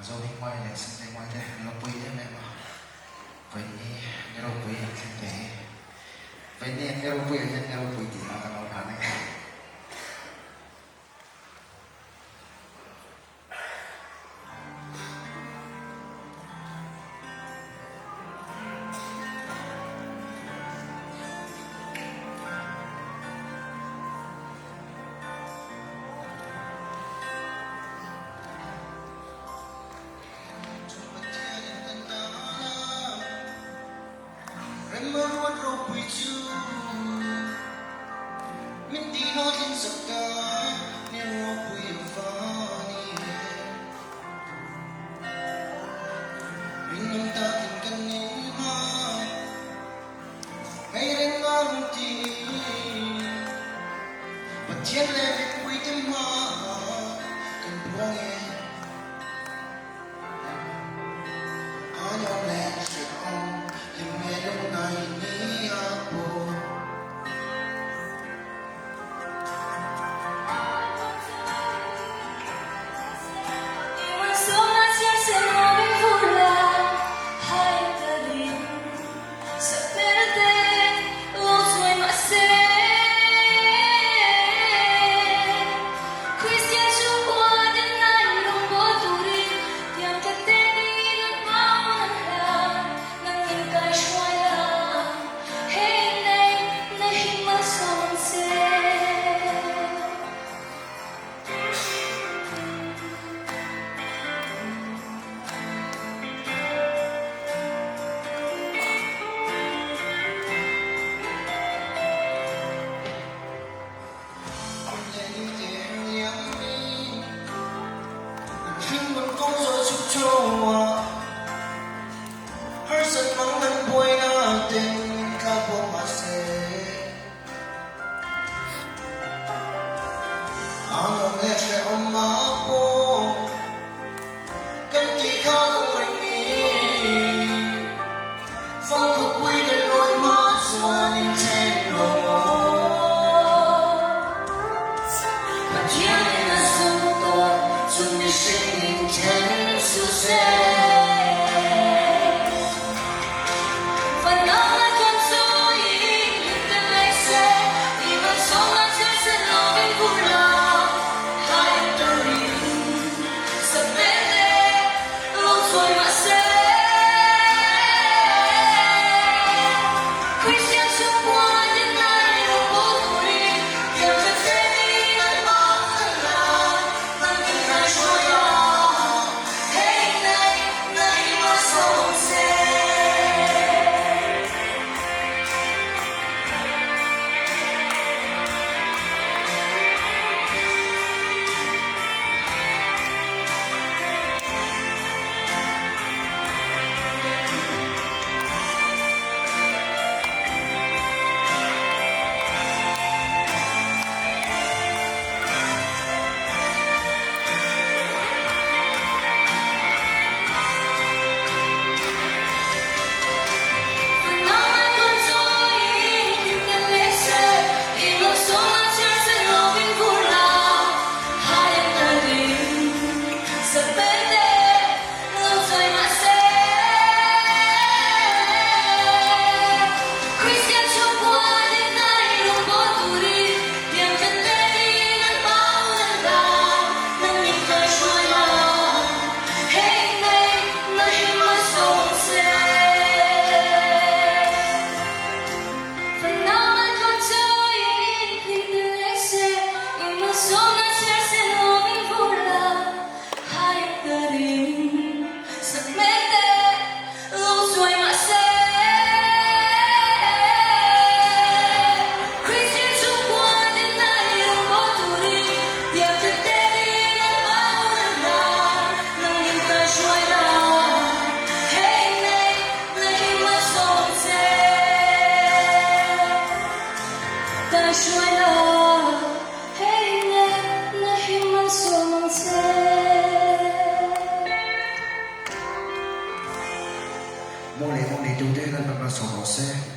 zoning wireless, something like that. Nó quỳ đấy mẹ mà. Vậy đi, nếu quỳ là không thể. Vậy đi, nếu quỳ thì nó là nó phản này. Thiên lệ biết quý tâm hoa cần buông em có nhau lệ sẽ không tìm nghe lúc này ní buồn Mole, mole, tu te la mamá sonose.